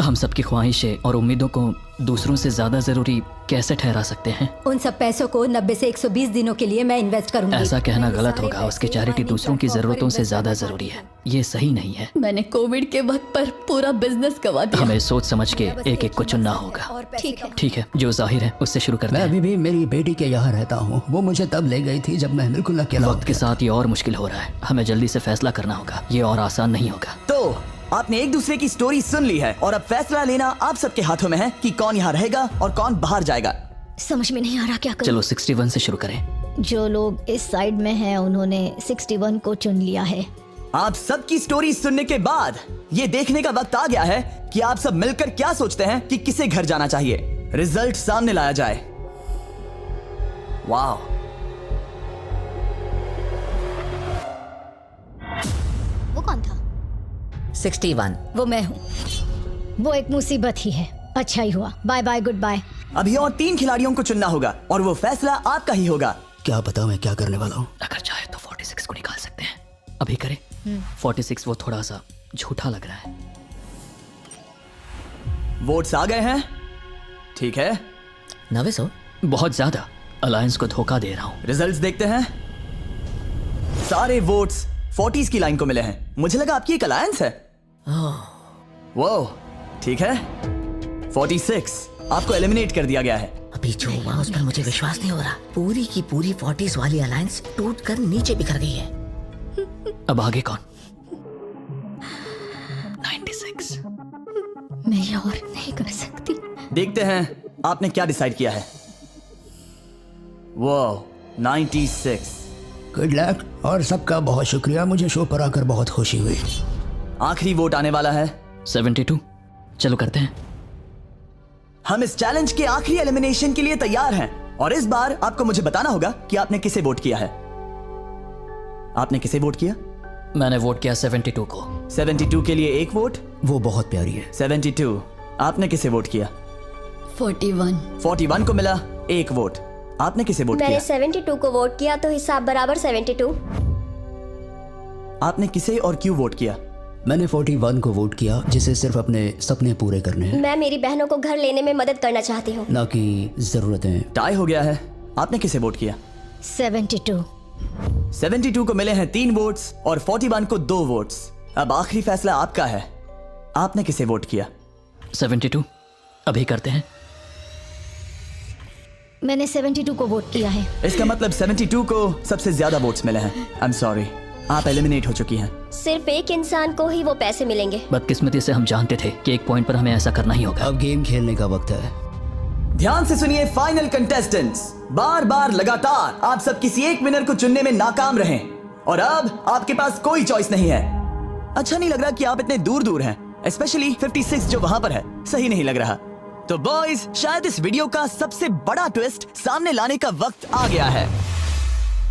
हम सबकी ख्वाहिशें और उम्मीदों को दूसरों से ज्यादा जरूरी कैसे ठहरा सकते हैं? उन सब पैसों को 90 से 120 दिनों के लिए मैं इन्वेस्ट करूंगी। ऐसा कहना गलत होगा। उसकी चैरिटी दूसरों की जरूरतों से ज्यादा जरूरी है। ये सही नहीं है। मैंने कोविड के वक्त पर पूरा बिजनेस गवा दिया। हमें सोच समझ के एक एक को चुनना होगा। ठीक है, जो जाहिर है उससे शुरू करते मैं हैं। अभी भी मेरी बेटी के यहाँ रहता हूँ। वो मुझे तब ले गई थी जब मैं बिल्कुल अकेला वक्त के साथ ये और मुश्किल हो रहा है। हमें जल्दी से फैसला करना होगा। ये और आसान नहीं होगा। तो आपने एक दूसरे की स्टोरी सुन ली है और अब फैसला लेना आप सबके हाथों में है कि कौन यहाँ रहेगा और कौन बाहर जाएगा। समझ में नहीं आ रहा क्या करूं। चलो 61 से शुरू करें। जो लोग इस साइड में हैं उन्होंने 61 को चुन लिया है। आप सबकी स्टोरी सुनने के बाद ये देखने का वक्त आ गया है कि आप सब मिलकर क्या सोचते हैं कि किसे घर जाना चाहिए। रिजल्ट सामने लाया जाए। वाह, वो कौन था? 61। वो मैं हूँ। वो एक मुसीबत ही है। अच्छा ही हुआ। Bye bye, goodbye. अभी और 3 खिलाड़ियों को चुनना होगा और वो फैसला आपका ही होगा। क्या पता मैं क्या करने वाला हूँ। अगर चाहे तो 46 को निकाल सकते हैं। अभी करें? 46 वो थोड़ा सा झूठा लग रहा है। वोट्स आ गए हैं, ठीक है। 900? बहुत ज्यादा। अलायंस को धोखा दे रहा हूँ। रिजल्ट्स देखते हैं। सारे वोट्स 40s की लाइन को मिले हैं। मुझे लगा आपकी एक अलायंस है। वो ठीक है। 46 आपको एलिमिनेट कर दिया गया है। अभी जो हुआ उस पर मुझे विश्वास नहीं हो रहा। पूरी की पूरी 40s वाली अलायंस टूटकर नीचे बिखर गई है। अब आगे कौन? 96। मैं ये और नहीं कर सकती। देखते हैं आपने क्या डिसाइड किया है। वो 96। गुड लक और सबका बहुत शुक्रिया। मुझे शो पर आकर बहुत खुशी हुई। आखिरी वोट आने वाला है। 72। चलो करते हैं। हम इस चैलेंज के आखिरी एलिमिनेशन के लिए तैयार हैं और इस बार आपको मुझे बताना होगा कि आपने किसे वोट किया है। आपने किसे वोट किया? मैंने वोट किया 72 को। 72 के लिए एक वोट। वो बहुत प्यारी है। 72 आपने किसे वोट किया? 41। 41 को मिला एक वोट। आपने किसे वोट मैंने किया? 72 को वोट किया तो हिसाब बराबर 72। आपने किसे और क्यों वोट किया? मैंने 41 को वोट किया, जिसे सिर्फ अपने सपने पूरे करने हैं, मैं मेरी बहनों को घर लेने में मदद करना चाहती हूँ। ना कि जरूरतें। टाई हो गया है। आपने किसे वोट किया? 72। 72 को मिले हैं 3 वोट्स और 41 को 2 वोट्स। अब आखिरी फैसला आपका है। आपने किसे वोट किया? 72। अभी करते हैं। मैंने 72 को वोट किया है। इसका मतलब 72 को सबसे ज्यादा वोट्स मिले हैं। आई एम सॉरी, आप एलिमिनेट हो चुकी हैं। सिर्फ एक इंसान को ही वो पैसे मिलेंगे। बदकिस्मती से हम जानते थे कि एक पॉइंट पर हमें ऐसा करना ही होगा। अब गेम खेलने का वक्त है। ध्यान से सुनिए फाइनल कंटेस्टेंट्स। बार बार लगातार आप सब किसी एक विनर को चुनने में नाकाम रहे और अब आपके पास कोई चॉइस नहीं है। अच्छा नहीं लग रहा कि आप इतने दूर दूर हैं, स्पेशली 56 जो वहां पर है। सही नहीं लग रहा। तो बॉयज, शायद इस वीडियो का सबसे बड़ा ट्विस्ट सामने लाने का वक्त आ गया है।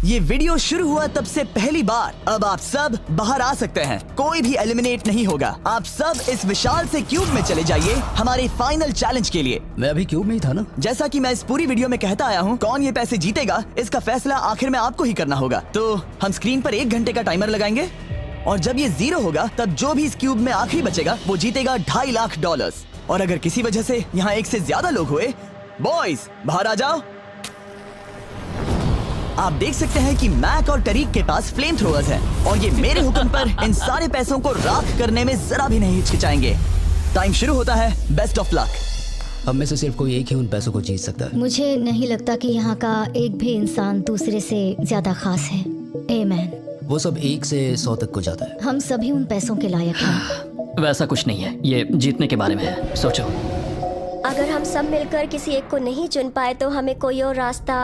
ये वीडियो शुरू हुआ तब से पहली बार। अब आप सब बाहर आ सकते हैं। कोई भी एलिमिनेट नहीं होगा। आप सब इस विशाल से क्यूब में चले जाइए हमारे फाइनल चैलेंज के लिए। मैं अभी क्यूब में ही था ना। जैसा कि मैं इस पूरी वीडियो में कहता आया हूँ, कौन ये पैसे जीतेगा इसका फैसला आखिर में आपको ही करना होगा। तो हम स्क्रीन पर 1 घंटे का टाइमर लगाएंगे और जब ये 0 होगा तब जो भी इस क्यूब में आखिरी बचेगा वो जीतेगा $2.5 लाख। और अगर किसी वजह से यहाँ 1 से ज्यादा लोग हुए, बॉयज बाहर आ जाओ। आप देख सकते हैं कि मैक और टरीक के पास फ्लेम थ्रोअर्स हैं और ये मेरे हुक्म पर इन सारे पैसों को राख करने में जरा भी नहीं हिचकिचाएंगे। टाइम शुरू होता है। Best of luck. हम में से सिर्फ कोई एक ही उन पैसों को जीत सकता है। मुझे नहीं लगता कि यहाँ का एक भी इंसान दूसरे से ज्यादा खास है। आमीन। वो सब 1 से 100 तक को जाता है। हम सभी उन पैसों के लायक हैं। वैसा कुछ नहीं है, ये जीतने के बारे में है। सोचो, अगर हम सब मिलकर किसी एक को नहीं चुन पाए तो हमें कोई और रास्ता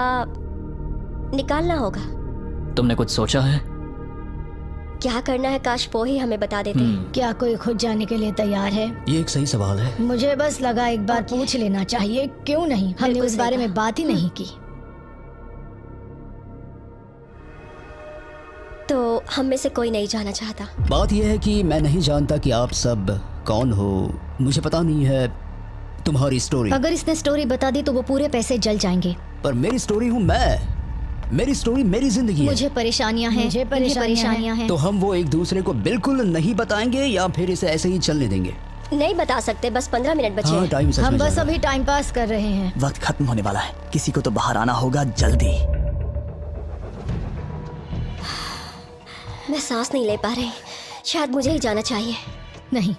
निकालना होगा। तुमने कुछ सोचा है? क्या करना है काश वो ही हमें बता देते। क्या कोई खुद जाने के लिए तैयार है? ये एक सही सवाल है। मुझे बस लगा एक बार पूछ लेना चाहिए। क्यों नहीं? हमने बिल्कुल उस सही बारे कहा। में बात ही नहीं की। तो हम में से कोई नहीं जाना चाहता। बात यह है कि मैं नहीं जानता कि आप सब कौन हो। मुझे पता नहीं है तुम्हारी स्टोरी। अगर इसने स्टोरी बता दी तो वो पूरे पैसे जल जाएंगे। पर मेरी स्टोरी हूँ मैं। मेरी स्टोरी मेरी जिंदगी है। मुझे परेशानियां हैं। मुझे परेशानियां हैं। तो हम वो एक दूसरे को बिल्कुल नहीं बताएंगे या फिर इसे ऐसे ही चलने देंगे? नहीं बता सकते, बस 15 मिनट बचे हाँ, हैं। टाइम सच हम में बस जा रहा अभी टाइम पास कर रहे हैं। वक्त खत्म होने वाला है। किसी को तो बाहर आना होगा जल्दी। मैं सांस नहीं ले पा रही। शायद मुझे ही जाना चाहिए। नहीं,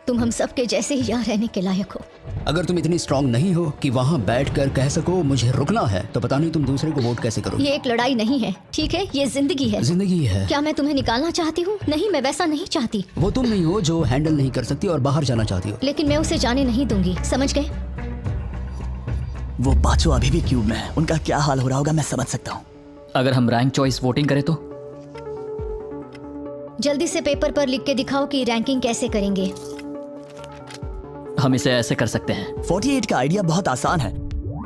तुम हम सब के जैसे ही यहाँ रहने के लायक हो। है। अगर तुम इतनी स्ट्रांग नहीं हो कि वहाँ बैठकर कह सको मुझे रुकना है, तो पता नहीं तुम दूसरे को वोट कैसे करोगे। ये एक लड़ाई नहीं है, ठीक है? ये जिंदगी है। जिंदगी है। क्या मैं तुम्हें निकालना चाहती हूँ? नहीं, मैं वैसा नहीं चाहती। वो तुम नहीं हो जो हैंडल नहीं कर सकती और बाहर जाना चाहती हो। लेकिन मैं उसे जाने नहीं दूंगी, समझ गए? वो पांचों अभी भी क्यूब में है। उनका क्या हाल हो रहा होगा मैं समझ सकता हूँ। अगर हम रैंक चॉइस वोटिंग करें तो? जल्दी से पेपर पर लिख के दिखाओ कि रैंकिंग कैसे करेंगे। हम इसे ऐसे कर सकते हैं। 48 का आइडिया बहुत आसान है।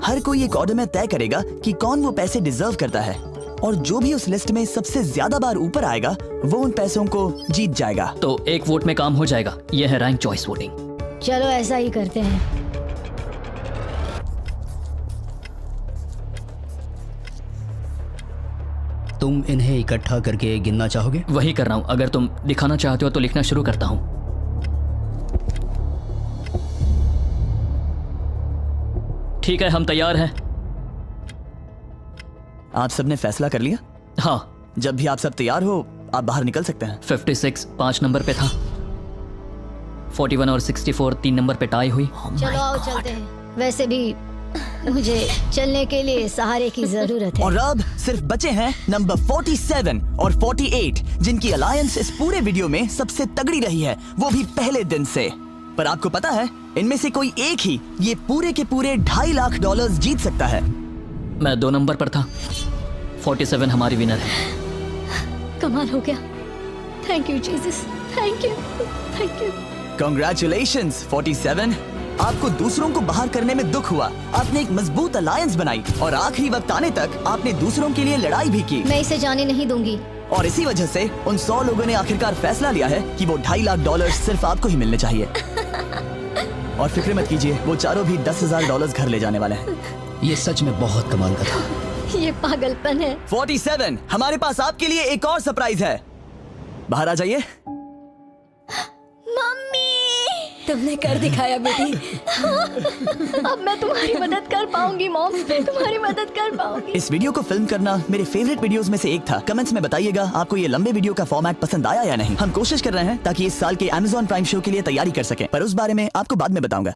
हर कोई एक ऑर्डर में तय करेगा कि कौन वो पैसे डिजर्व करता है और जो भी उस लिस्ट में सबसे ज्यादा बार ऊपर आएगा वो उन पैसों को जीत जाएगा। तो एक वोट में काम हो जाएगा। यह है रैंक चॉइस वोटिंग। चलो ऐसा ही करते हैं। तुम इन्हें इकट्ठा करके गिनना चाहोगे? वही कर रहा हूँ। अगर तुम दिखाना चाहते हो तो लिखना शुरू करता हूँ। ठीक है, हम तैयार हैं। आप सबने फैसला कर लिया? हाँ। जब भी आप सब तैयार हो आप बाहर निकल सकते हैं। 56 5 नंबर पे था। 41 और 64 3 नंबर पे टाई हुई। चलो आओ चलते हैं। वैसे भी मुझे चलने के लिए सहारे की जरूरत है। और अब सिर्फ बचे हैं नंबर 47 और 48 जिनकी अलायंस इस पूरे वीडियो में सबसे तगड़ी रही है, वो भी पहले दिन से। पर आपको पता है इनमें से कोई एक ही ये पूरे के पूरे $2.5 लाख जीत सकता है। मैं 2 नंबर पर था। 47 हमारी विनर है। कमाल हो गया। Thank you Jesus, thank you, thank you. Congratulations 47। आपको दूसरों को बाहर करने में दुख हुआ, आपने एक मजबूत अलायंस बनाई और आखिरी वक्त आने तक आपने दूसरों के लिए लड़ाई भी की। मैं इसे जाने नहीं दूंगी। और इसी वजह से उन 100 लोगों ने आखिरकार फैसला लिया है कि वो $2.5 लाख सिर्फ आपको ही मिलने चाहिए। और फिक्र मत कीजिए, वो चारों भी $10,000 घर ले जाने वाले हैं। ये सच में बहुत कमाल का था। ये पागलपन है। 47, हमारे पास आपके लिए एक और सरप्राइज है। बाहर आ जाइए। मम्मी, तुमने कर दिखाया बेटी। अब मैं तुम्हारी मदद कर पाऊंगी मॉम, मैं तुम्हारी मदद कर पाऊंगी। इस वीडियो को फिल्म करना मेरे फेवरेट वीडियोस में से एक था। कमेंट्स में बताइएगा आपको ये लंबे वीडियो का फॉर्मेट पसंद आया या नहीं। हम कोशिश कर रहे हैं ताकि इस साल के Amazon प्राइम शो के लिए तैयारी कर सकें, पर उस बारे में आपको बाद में बताऊंगा।